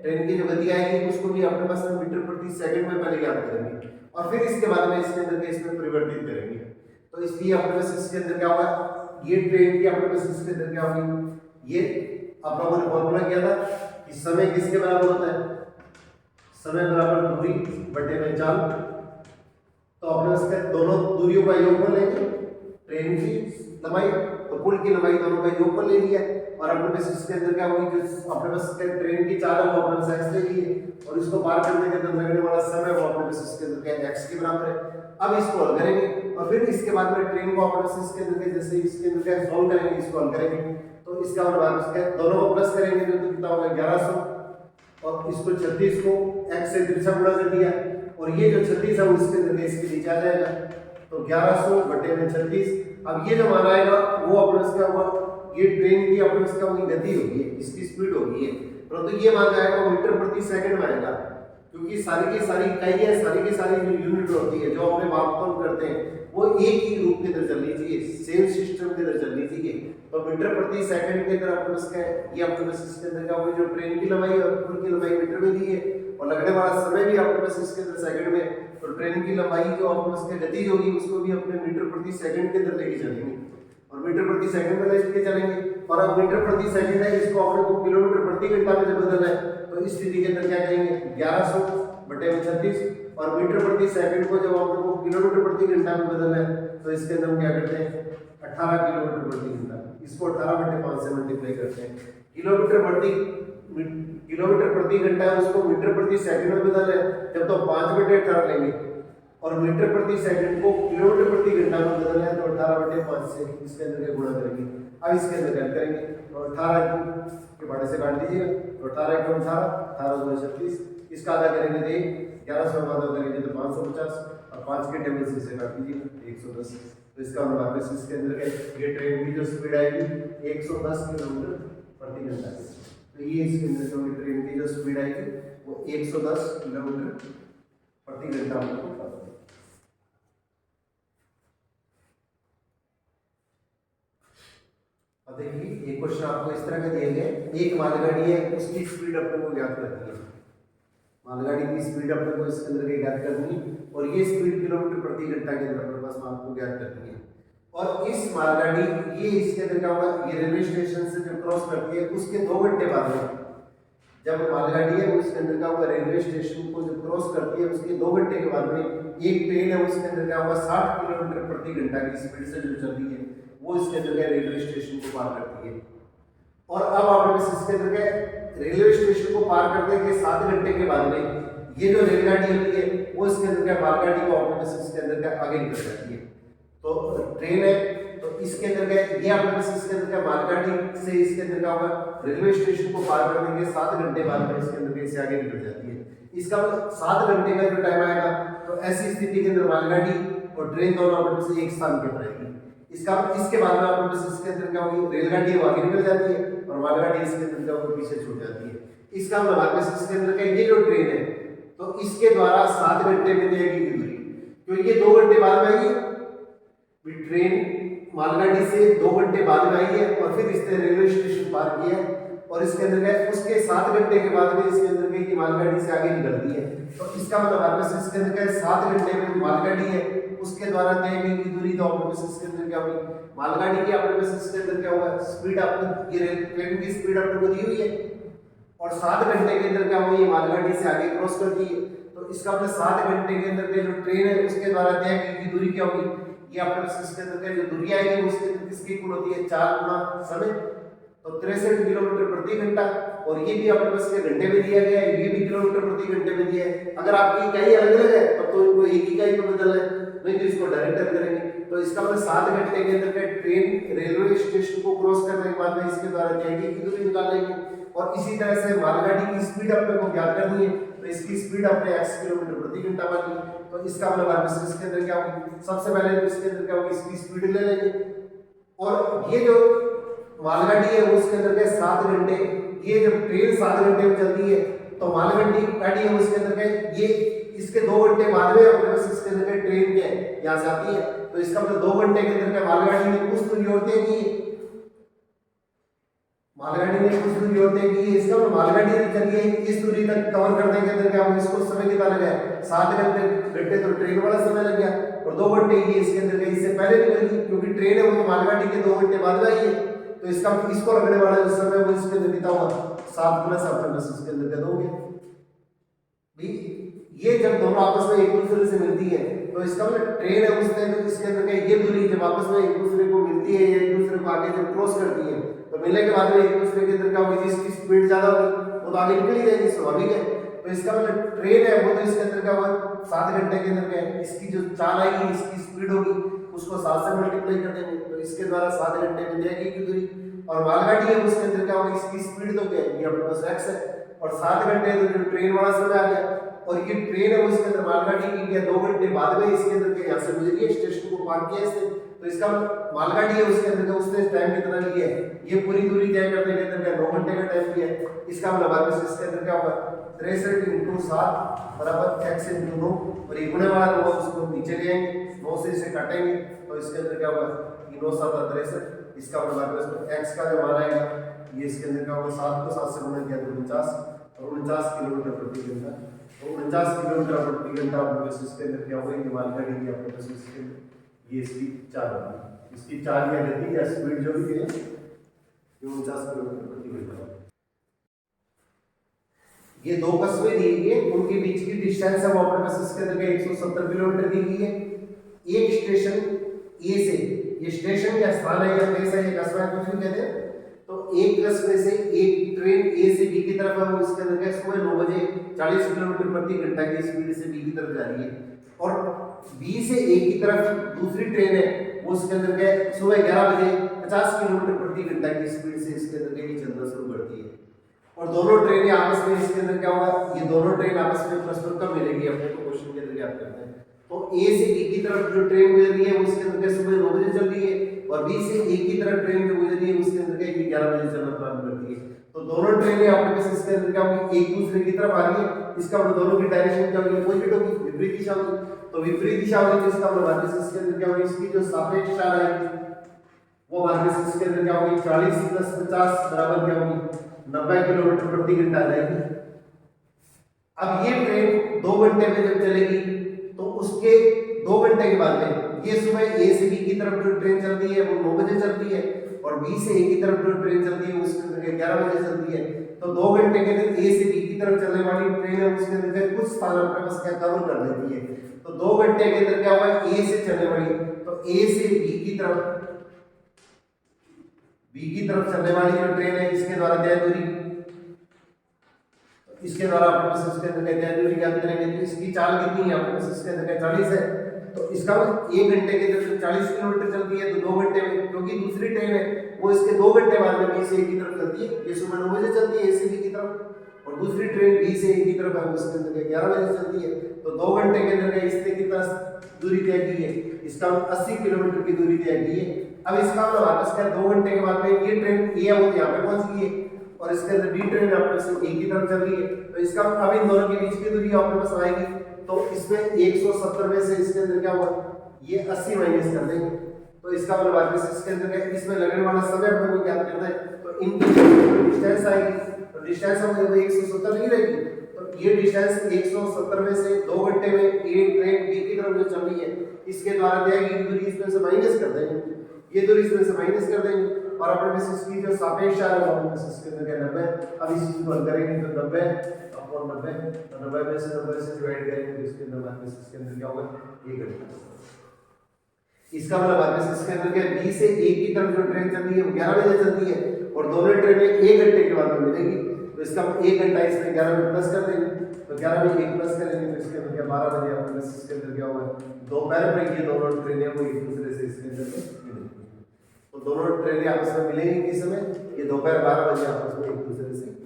ट्रेन की जो गति आएगी उसको भी अपने पास में मीटर प्रति सेकंड में पहले ज्ञात करेंगे और फिर इसके बाद में इसके अंदर इसमें परिवर्तित करेंगे। तो इसलिए अपने पास इसके अंदर क्या होगा ये ट्रेन की अपने पास इसके अंदर क्या होगी ये आप लोगों ने फॉर्मूला किया था कि समय किसके बराबर होता है समय बराबर दूरी बटे में चाल। तो अपने उसके दोनों दूरियों का योगफल लेंगे, ट्रेन की लंबाई तो पुल की लंबाई दोनों का योगफल ले लिया और अपने पास इसके अंदर क्या होगी जो अपने पास ट्रेन की चाल है वो अपने पास x ले लिए और इसको पार करने के अंदर लगने वाला समय वो अपने पास इसके अंदर क्या x के बराबर है। अब इसको हल करेंगे और फिर इसके बाद में ट्रेन को अपने पास इसके अंदर जैसे इसके अंदर क्या सॉल्व करेंगे इसको हल करेंगे तो इसका मतलब इसके दोनों को प्लस करेंगे तो कितना होगा 1100 और इसको 36 को x से तिरछा गुणा कर दिया और ये जो 36 है उसके अंदर इसके नीचे आ जाएगा तो 1100 बटे में 36। अब ये जो मान आएगा वो अपने क्या होगा ये ट्रेन की अपने क्या होगी गति होगी इसकी स्पीड होगी परंतु ये मान जाएगा मीटर प्रति सेकंड में आएगा क्योंकि सारी की सारी इकाई है सारी की सारी जो यूनिट होती है जो अपने मापतोल करते हैं वो एक ही रूप के अंदर चलनी चाहिए सेम सिस्टम के अंदर चलनी चाहिए। तो मीटर प्रति सेकंड के अंदर आपके पास क्या है ये आपके पास इसके अंदर क्या होगी जो ट्रेन की लंबाई और पुल की लंबाई मीटर में दी है और लगने वाला समय भी आपके पास इसके अंदर सेकंड में तो ट्रेन की लंबाई जो अपने उसके गति होगी उसको भी अपने मीटर प्रति सेकंड के अंदर लेके चलेंगे और मीटर प्रति सेकंड में लेके चलेंगे। और अब मीटर प्रति सेकंड है, इसको अपने को किलोमीटर प्रति घंटा में जब बदलना है तो इस स्थिति के अंदर क्या करेंगे 1100/36। और मीटर प्रति सेकंड को जब अपने को किलोमीटर प्रति घंटा में बदलना है तो इसके अंदर हम क्या करते हैं 18 किलोमीटर प्रति घंटा, इसको 18/5 से मल्टीप्लाई करते हैं। किलोमीटर प्रति घंटा है उसको मीटर प्रति सेकंड में बदल है जब तो 5/18 लेंगे और मीटर प्रति सेकंड को किलोमीटर प्रति घंटा में बदल है तो 18/5 से इसके अंदर गुणा करेंगे। अब इसके अंदर क्या करेंगे तो 18 के बड़े से काट दीजिएगा तो 18 × 18 18×36, इसका आधा करेंगे तो 1100 का आधा करेंगे तो 550 और 5 के टेबल से इसे काट दीजिए 110। तो इसका मतलब वापस इसके अंदर ये ट्रेन की जो स्पीड आएगी 110 किलोमीटर प्रति घंटा है। तो ये इसके अंदर जो ट्रेन की जो स्पीड आएगी वो 110 किलोमीटर प्रति घंटा हमको पता है। अब देखिए एक क्वेश्चन आपको इस तरह का दिया गया है, एक मालगाड़ी है उसकी स्पीड अपने को ज्ञात करनी है। मालगाड़ी की स्पीड अपने को इसके अंदर ज्ञात करनी है और ये स्पीड किलोमीटर प्रति घंटा के अंदर अपने पास आपको ज्ञात करनी है। और इस मालगाड़ी ये इसके अंदर क्या होगा ये रेलवे स्टेशन से जब क्रॉस करती है उसके 2 घंटे बाद में जब मालगाड़ी है वो इसके अंदर क्या होगा रेलवे स्टेशन को जब क्रॉस करती है उसके 2 घंटे के बाद में एक ट्रेन है उसके अंदर क्या होगा 60 किलोमीटर प्रति घंटा की स्पीड से जो चलती है वो इसके अंदर क्या रेलवे स्टेशन को पार करती है। और अब आप इसके अंदर क्या रेलवे स्टेशन को पार करने के 7 घंटे के बाद में ये जो रेलगाड़ी होती है वो इसके अंदर क्या मालगाड़ी को ऑटोमेटिक इसके अंदर क्या आगे निकल जाती है। तो ट्रेन है तो इसके अंदर क्या ये ऑटोमेटिक इसके अंदर क्या मालगाड़ी से इसके अंदर क्या होगा रेलवे स्टेशन को पार करने के 7 घंटे बाद में इसके अंदर इससे आगे निकल जाती है। इसका मतलब 7 घंटे का जो टाइम आएगा तो ऐसी स्थिति के अंदर मालगाड़ी और ट्रेन दोनों ऑटोमेटिक एक स्थान पे रहेगी। इसके बाद में ऑटोमेटिक इसके अंदर क्या होगी रेलगाड़ी वो आगे निकल जाती है और मालगाड़ी इसके अंदर क्या होगी पीछे छूट जाती है। इसका मतलब ऑटोमेटिक इसके अंदर क्या ये जो ट्रेन है तो इसके द्वारा 7 घंटे में जाएगी दूरी क्योंकि ये 2 घंटे बाद में आएगी। ट्रेन मालगाड़ी से 2 घंटे बाद में आई है और फिर इसने रेलवे स्टेशन पार किया और इसके अंदर क्या उसके 7 घंटे के बाद में इसके अंदर की मालगाड़ी से आगे निकलती है। तो इसका मतलब ऑटोमेटिक इसके अंदर क्या 7 घंटे में मालगाड़ी है उसके द्वारा तय की दूरी तो ऑटोमेटिक इसके अंदर क्या होगी मालगाड़ी की ऑटोमेटिक इसके अंदर क्या होगा स्पीड आपको ये ट्रेन की स्पीड आपको दी हुई है और 7 घंटे के अंदर क्या होगी ये मालगाड़ी से आगे क्रॉस करती है। तो इसका मतलब 7 घंटे के अंदर जो ट्रेन है उसके द्वारा तय की दूरी क्या होगी ये आपके इसके अंदर जो दूरी आएगी उसके अंदर किसकी इक्वल होती है 4 गुना समय तो 63 किलोमीटर प्रति घंटा। और ये भी आपके पास घंटे में दिया गया है ये भी किलोमीटर प्रति घंटे में दिया है। अगर आपकी इकाई अलग अलग है तब तो इनको एक इकाई में बदलना है नहीं तो इसको डायरेक्ट करेंगे। तो इसका मतलब 7 घंटे के अंदर ट्रेन रेलवे स्टेशन को क्रॉस करने के बाद में इसके द्वारा तय की दूरी निकाल लेंगे। और इसी तरह से मालगाड़ी की स्पीड अपने को ज्ञात करनी है तो इसकी स्पीड अपने x किलोमीटर प्रति घंटा वाली तो इसका मतलब वापस इसके अंदर क्या होगी सबसे पहले तो इसके अंदर क्या होगी इसकी स्पीड ले लेंगे। और ये जो मालगाड़ी है उसके अंदर क्या 7 घंटे ये जब ट्रेन 7 घंटे में चलती है तो मालगाड़ी गाड़ी है उसके अंदर क्या ये इसके 2 घंटे बाद में अपने पास इसके अंदर ट्रेन क्या यहाँ से आती है। तो इसका मतलब 2 घंटे के अंदर क्या मालगाड़ी ने कुछ दूरी और तय की मालगाड़ी ने कुछ दूरी और तय की इसका मतलब मालगाड़ी ने चली है इस दूरी तक कवर करने के अंदर क्या होगा इसको समय कितना लगा है 7 घंटे तो ट्रेन वाला समय लग गया और 2 घंटे ये इसके अंदर इससे पहले निकल गई क्योंकि ट्रेन है वो तो मालगाड़ी के 2 घंटे बाद में आई है। तो इसका इसको लगने वाला जो समय वो इसके अंदर कितना होगा 7 प्लस अपने बस इसके अंदर कर दोगे भी ये जब दोनों आपस में एक दूसरे से मिलती है तो इसका मतलब ट्रेन है उसके अंदर इसके अंदर क्या ये दूरी जब आपस में एक दूसरे को मिलती है या एक दूसरे को आगे जब क्रॉस करती है तो मिलने के बाद में एक दूसरे के अंदर क्या होगी जिसकी स्पीड ज्यादा होगी वो तो आगे निकल ही जाएगी स्वाभाविक है। तो इसका मतलब ट्रेन है वो तो इसके अंदर क्या होगा 7 घंटे के अंदर क्या है इसकी जो चाल आएगी इसकी स्पीड होगी उसको 7 से मल्टीप्लाई कर देंगे तो इसके द्वारा 7 घंटे में जाएगी की दूरी। और मालगाड़ी है उसके अंदर क्या होगा इसकी स्पीड तो क्या है ये अपने पास x है और 7 घंटे तो जो ट्रेन वाला समय आ गया और ये ट्रेन है उसके अंदर मालगाड़ी की क्या 2 घंटे बाद में इसके अंदर क्या यहाँ से गुजरी है स्टेशन को पार किया इसने। तो इसका मालगाड़ी है उसके अंदर का उसने टाइम कितना लिया है ये पूरी दूरी तय करने के अंदर क्या 9 घंटे का टाइम लिया है। इसका मतलब वापस इसके अंदर क्या होगा 63 × 7 बराबर x × 9 और ये गुणे वाला होगा उसको नीचे ले आएंगे 9 से इसे काटेंगे तो इसके अंदर क्या होगा ये 9 7 63 इसका मतलब वापस x का जो मान आएगा ये इसके अंदर क्या होगा 7 को 7 से गुणा किया तो 49 और 49 किलोमीटर प्रति घंटा तो 49 किलोमीटर प्रति घंटा आपके पास इसके अंदर क्या होगा, ये मालगाड़ी की आपके पास इसके अंदर ये इसकी चाल होगी, इसकी चाल या गति या स्पीड जो भी है ये 49 किलोमीटर प्रति घंटा। ये दो कस्बे दी गई है, उनके बीच की डिस्टेंस है वो आपके पास इसके अंदर 170 किलोमीटर दी गई है। एक स्टेशन ए से, ये स्टेशन या स्थान है या प्लेस है या कस्बा है कुछ भी कहते हैं, तो एक कस्बे से एक ट्रेन ए से बी की तरफ है, वो इसके अंदर सुबह 9 बजे 40 किलोमीटर प्रति घंटा की स्पीड से बी की तरफ जा रही है, और बी से ए की तरफ दूसरी ट्रेन है वो इसके अंदर क्या सुबह 11 बजे 50 किलोमीटर प्रति घंटा की स्पीड से इसके अंदर ये चलना शुरू करती है। और दोनों ट्रेनें आपस में इसके अंदर क्या होगा, ये दोनों ट्रेन आपस में परस्पर कब मिलेगी, अपने को क्वेश्चन के अंदर याद करते हैं। तो ए से बी की तरफ जो ट्रेन गुजर रही है वो इसके अंदर सुबह 9 बजे चल रही है, और बी से ए की तरफ ट्रेन जो गुजर रही है उसके अंदर ये 11 बजे चलना प्रारंभ करती है। तो दोनों ट्रेनें आपके पास इसके अंदर क्या होगी, एक दूसरे की तरफ आ रही है, इसका मतलब दोनों की डायरेक्शन क्या होगी, अपोजिट होगी, विपरीत दिशा होगी। तो विपरीत दिशा होगी तो इसका मतलब वापस इसके अंदर क्या होगी, इसकी जो सापेक्ष चाल है वो वापस इसके अंदर क्या होगी, 40 + 50 बराबर क्या होगी 90 किलोमीटर प्रति घंटा आ जाएगी। अब ये ट्रेन 2 घंटे में जब चलेगी तो उसके 2 घंटे के बाद में ये सुबह ए से बी की तरफ जो ट्रेन चलती है वो 9 बजे चलती है, और बी से ए की तरफ जो ट्रेन चलती है उसके अंदर 11 बजे चलती है। तो 2 घंटे के अंदर ए से बी की तरफ चलने वाली ट्रेन है उसके अंदर कुछ स्थान अपने पास क्या कवर कर देती है। तो 2 घंटे के अंदर क्या हुआ, ए से चलने वाली, तो ए से बी की तरफ चलने वाली जो ट्रेन है इसके द्वारा तय दूरी, इसके द्वारा आपके पास इसके अंदर तय दूरी ज्ञात करेंगे। तो इसकी चाल कितनी है, आपके पास इसके अंदर 40 है, तो इसका मतलब 1 घंटे के अंदर 40 किलोमीटर चलती है, तो 2 घंटे में, क्योंकि दूसरी ट्रेन है वो इसके 2 घंटे बाद में बी से ए की तरफ चलती है, ये सुबह 9 बजे चलती है ए से बी की तरफ, और दूसरी ट्रेन बी से ए की तरफ है उसके अंदर 11 बजे चलती है। तो 2 घंटे के अंदर इसने कितना दूरी तय की है, इसका 80 किलोमीटर की दूरी तय की है। अब इसका मतलब वापस क्या 2 घंटे के बाद में ये ट्रेन ए है वो यहाँ पे पहुंच गई है, और इसके अंदर बी ट्रेन आपके पास ए की तरफ चल रही है, तो इसका अब इन दोनों के बीच की दूरी आपके पास आएगी। तो इसमें 170 में से इसके अंदर क्या हुआ, ये 80 माइनस कर देंगे, तो इसका मतलब वापस इसके अंदर इसमें लगने वाला समय अपने को ज्ञात करना है। तो इनकी डिस्टेंस आएगी, तो डिस्टेंस हमें 170 नहीं रहेगी, तो ये डिस्टेंस 170 में से 2 घंटे में ये ट्रेन बी की तरफ जो चल रही है इसके द्वारा तय की दूरी इसमें से माइनस कर देंगे, ये दूरी इसमें से माइनस कर देंगे, और अपने पास इसकी जो सापेक्ष चाल है वो अपने पास इसके अंदर 90। अब इस चीज को हल करेंगे तो 90 अपॉन 90, तो 90 में से 90 से डिवाइड करेंगे तो इसके अंदर वापस इसके अंदर क्या होगा, 1 घंटा। इसका मतलब वापस इसके अंदर क्या, बी से ए की तरफ जो ट्रेन चल रही है वो 11 बजे चलती है, और दोनों ट्रेनें 1 घंटे के बाद में मिलेगी, तो इसका 1 घंटा इसमें 11 में प्लस कर देंगे, तो 11 में 1 प्लस करेंगे तो इसके अंदर क्या 12 बजे अपने पास इसके अंदर क्या होगा, दोपहर में ये दोनों ट्रेनें वो एक दूसरे से इसके अंदर मिलेंगी। तो दोनों ट्रेनें आपस में मिलेंगी किस समय, ये दोपहर 12 बजे आपस में एक दूसरे से मिलेंगी।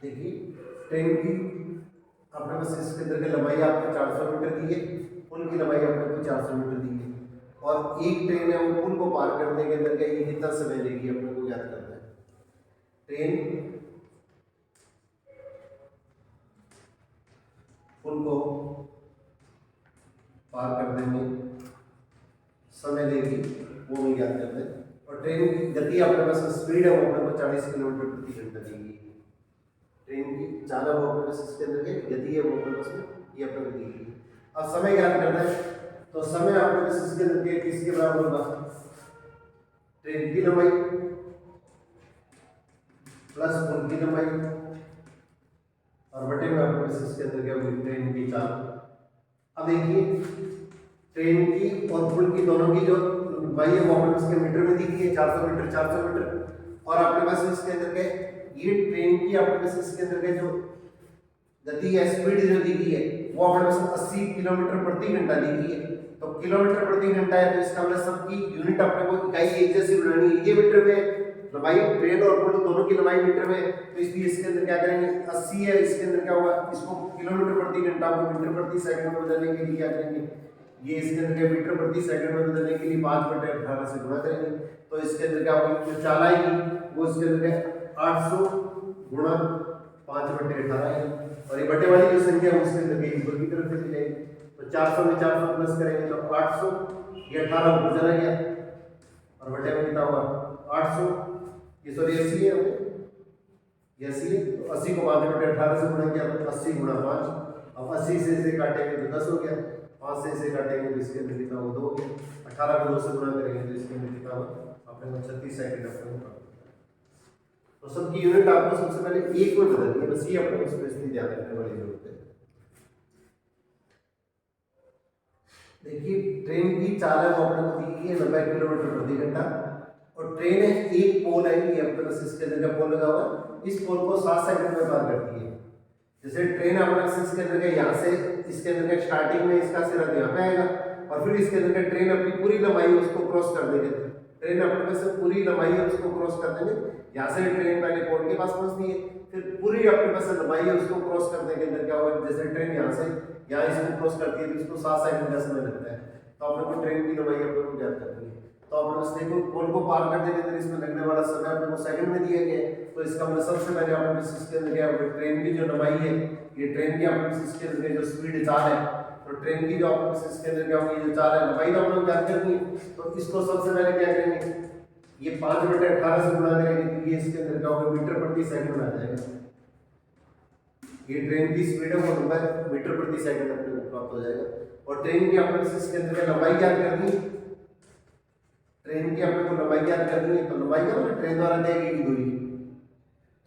देखिए ट्रेन की अपने पास इसके अंदर की लंबाई आपको 400 मीटर दी है, पुल की लंबाई अपने को 400 मीटर दी है, और एक ट्रेन है वो पुल को पार करने के अंदर ये कितना समय लेगी अपने को याद करना है। ट्रेन पुल को पार करने में समय लेगी वो भी याद करना है, और ट्रेन की गति अपने पास स्पीड है वो अपने को 40 किलोमीटर प्रति घंटा देगी। ट्रेन की चाल है वो अपने पास इसके अंदर गति है वो अपने पास ये अपने को देगी। अब समय ज्ञात करना है, तो समय आपके पास इसके अंदर किसके बराबर होगा, ट्रेन की लंबाई प्लस पुल की लंबाई, और बटे में आपके पास इसके अंदर क्या होगी, ट्रेन की चाल। अब देखिए ट्रेन की और पुल की दोनों की जो लंबाई है वो अपने पास मीटर में दी गई है, 400 मीटर 400 मीटर, और अपने पास इसके अंदर क्या ये ट्रेन की अपने पास इसके अंदर के जो गति है स्पीड जो दी गई है वो अपने पास 80 किलोमीटर प्रति घंटा दी गई है। तो किलोमीटर प्रति घंटा है तो इसका मतलब सबकी यूनिट अपने को इकाई एक जैसी बनानी है, ये मीटर में लंबाई ट्रेन और पुल दोनों की लंबाई मीटर में, तो इसलिए इसके अंदर क्या करेंगे 80 है, इसके अंदर क्या होगा, इसको किलोमीटर प्रति घंटा को मीटर प्रति सेकंड में बदलने के लिए क्या करेंगे, ये इसके अंदर मीटर प्रति सेकंड में बदलने के लिए 5/18 से गुणा करेंगे, तो इसके अंदर क्या होगी जो चाल आएगी वो इसके अंदर 800 गुणा 5/18 है, और ये बटे वाली जो संख्या है उसके अंदर ऊपर की तरफ चली जाएगी, तो 400 में 400 प्लस करेंगे तो 800, ये 18 ऊपर चला गया, और बटे में कितना होगा 800, ये सॉरी 80 है, ये 80 है, तो 80 को 5/18 से गुणा किया तो 80 गुणा 5। अब 80 से इसे काटेंगे तो 10 हो गया, 5 से इसे काटेंगे तो इसके अंदर कितना वो 2 हो गया, 18 को 2 से गुणा करेंगे तो इसके अंदर कितना होगा अपने को 36 सेकंड अपने को। तो सबकी यूनिट आपको सबसे पहले एक में बदलनी है, बस ये अपने को स्पेशली ध्यान रखने वाली जरूरत है। देखिए ट्रेन की चाल है वो अपने को दी है 90 किलोमीटर प्रति घंटा, और ट्रेन है एक पोल है, ये अपने पास इसके अंदर का पोल लगा हुआ है, इस पोल को 7 सेकंड में पार करती है। जैसे ट्रेन अपने पास इसके अंदर का यहाँ से इसके अंदर का स्टार्टिंग में इसका सिरा यहाँ पे आएगा, और फिर इसके अंदर का ट्रेन अपनी पूरी लंबाई उसको क्रॉस कर देंगे, ट्रेन अपने पास से पूरी लंबाई है उसको क्रॉस कर देंगे, यहाँ से ट्रेन पहले पोल के पास पहुंचती है, फिर पूरी अपने पास लंबाई है उसको क्रॉस करने के अंदर क्या होगा, जैसे ट्रेन यहाँ से यहाँ इसको क्रॉस करती है तो इसको 7 सेकंड का समय लगता है। तो अपने को ट्रेन की लंबाई अपने को ज्ञात करनी है, तो अपने बस देखो पोल को पार करने के अंदर इसमें लगने वाला समय अपने को सेकंड में दिया गया है, तो इसका मतलब सबसे पहले अपने इसके अंदर क्या ट्रेन की जो लंबाई है, ये ट्रेन की अपने इसके अंदर जो स्पीड चाल है, तो ट्रेन की जो अपने इसके अंदर क्या होगी जो चाल है लंबाई तो अपने को ज्ञात करनी है, तो इसको सबसे पहले क्या करेंगे, ये 5/18 से गुणा करेंगे तो ये इसके अंदर क्या होगा मीटर प्रति सेकंड में आ जाएगा। ये ट्रेन की स्पीड है वो 90 मीटर प्रति सेकंड अपने को प्राप्त हो जाएगा, और ट्रेन की अपने इसके अंदर लंबाई ज्ञात करनी है, ट्रेन की अपने को लंबाई ज्ञात करनी है, तो लंबाई का मतलब ट्रेन द्वारा तय की दूरी,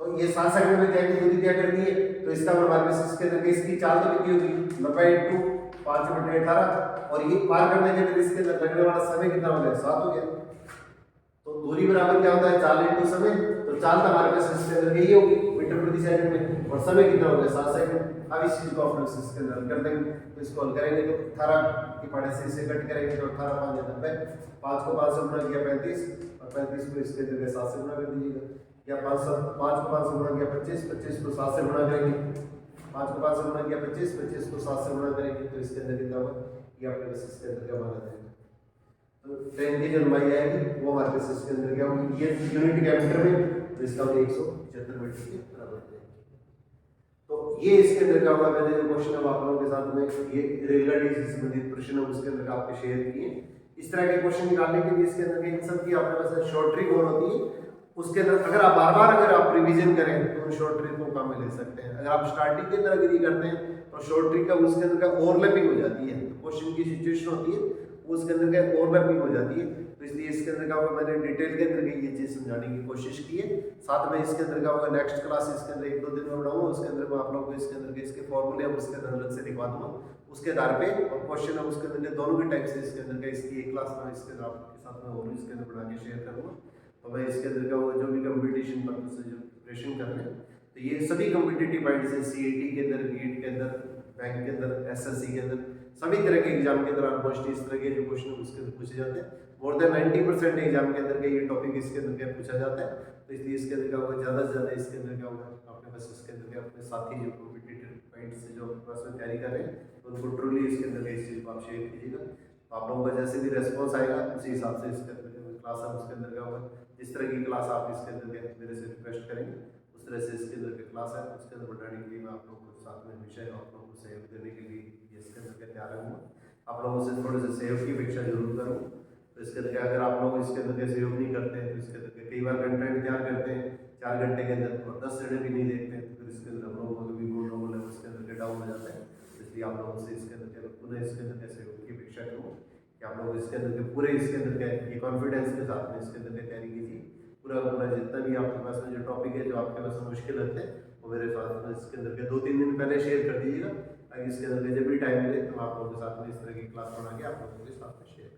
तो ये 7 सेकंड में तय की दूरी तय करनी है, तो इसका मतलब हमारे पास इसके अंदर इसकी चाल तो कितनी होगी 90 × 5/18, और ये पार करने के लिए इसके अंदर लगने वाला समय कितना हो गया 7 हो गया। तो दूरी बराबर क्या होता है चाल × समय, तो चाल तो हमारे पास इसके अंदर यही होगी मीटर प्रति सेकंड में, और समय कितना हो गया 7 सेकंड। अब इस चीज को अपने इसके अंदर हल कर देंगे, तो इसको हल करेंगे तो 18 की पढ़े से इसे कट करेंगे तो 18 5 या 90, 5 को 5 से गुणा किया 35, और 35 को इसके अंदर 7 से गुणा कर दीजिएगा, या 5 को 5 से गुणा किया 25, 25 को 7 से गुणा करेंगे, 5 को 5 से गुणा किया 25, 25 को 7 से गुणा करेंगे तो इसके अंदर कितना होगा, ये अपने पास इसके अंदर क्या माना जाएगा, तो ट्रेन की जो लंबाई आएगी वो हमारे पास इसके अंदर क्या होगी, ये यूनिट क्या मीटर में, तो इसका 175 मीटर के बराबर है। तो ये इसके अंदर क्या होगा, मैंने जो क्वेश्चन अब आप लोगों के साथ में ये रेलगाड़ी से संबंधित प्रश्न है उसके अंदर आपके शेयर किए, इस तरह के क्वेश्चन निकालने के लिए इसके अंदर इन सब की अपने पास शॉर्ट ट्रिक और होती है, उसके अंदर अगर आप बार बार अगर आप रिवीजन करें तो उन शॉर्ट ट्रिक को काम में ले सकते हैं। अगर आप स्टार्टिंग के अंदर अगर ये करते हैं तो शॉर्ट ट्रिक का उसके अंदर का ओवरलैपिंग हो जाती है, तो क्वेश्चन की सिचुएशन होती है उसके अंदर क्या ओवरलैपिंग हो जाती है, तो इसलिए इसके अंदर क्या होगा मैंने डिटेल के अंदर ये चीज समझाने की कोशिश की है। साथ में इसके अंदर क्या होगा नेक्स्ट क्लास इसके अंदर 1-2 दिन में बनाऊंगा, उसके अंदर मैं आप लोगों को इसके अंदर के इसके फॉर्मूले हम उसके अंदर अलग से दिखा दूंगा, उसके आधार पे और क्वेश्चन हम उसके अंदर दोनों के टाइप से इसके अंदर का इसकी एक क्लास में इसके अंदर आपके साथ में और इसके अंदर बना के शेयर करूंगा। तो मैं इसके अंदर क्या होगा जो भी कंपटीशन पर्पस से जो प्रिपरेशन कर रहे हैं तो ये सभी कॉम्पिटिटिव बाइंड से सीईटी के अंदर, नीट के अंदर, बैंक के अंदर, एसएससी के अंदर, सभी तरह के एग्जाम के अंदर ऑलमोस्ट इस तरह के जो क्वेश्चन उसके अंदर पूछे जाते हैं। मोर देन 90% एग्जाम के अंदर के ये टॉपिक इसके अंदर क्या पूछा जाता है, तो इसलिए इसके अंदर क्या होगा ज़्यादा से ज़्यादा इसके अंदर क्या होगा अपने पास इसके अंदर क्या अपने साथी जो कॉम्पिटिटिव बाइंड से जो पास में तैयारी कर रहे हैं तो उनको ट्रूली इसके अंदर इस चीज़ को आप शेयर कीजिएगा। तो आप लोगों का जैसे भी रेस्पॉन्स आएगा उसी हिसाब से इसके अंदर क्लास है उसके अंदर क्या होगा, जिस तरह की क्लास आप इसके अंदर मेरे से रिक्वेस्ट करेंगे उस तरह से इसके अंदर की क्लास है उसके अंदर बढ़ाने के लिए मैं आप लोगों को साथ में विषय आप लोगों को सहयोग देने के लिए इसके अंदर के तैयार रहूँगा। आप लोगों से थोड़े से सहयोग की अपेक्षा जरूर करूँ। तो इसके अंदर अगर आप लोग इसके अंदर के सहयोग नहीं करते हैं तो इसके अंदर कई बार कंटेंट तैयार करते हैं 4 घंटे के अंदर और 10 जने भी नहीं देखते हैं तो फिर इसके अंदर हम लोगों को भी बोल रोल है उसके अंदर के डाउन हो जाता है। इसलिए आप लोगों से इसके अंदर पुनः इसके अंदर के सहयोग की अपेक्षा करूँ कि आप लोग इसके अंदर के पूरे इसके अंदर के ये कॉन्फिडेंस के साथ में इसके अंदर की तैयारी कीजिए। पूरा जितना भी आपके पास में जो टॉपिक है जो आपके पास मुश्किल लगते हैं वो मेरे साथ में इसके अंदर के 2-3 दिन पहले शेयर कर दीजिएगा ताकि इसके अंदर जब भी टाइम मिले तो आप लोगों के साथ में इस तरह की क्लास बना के आप लोगों के साथ में शेयर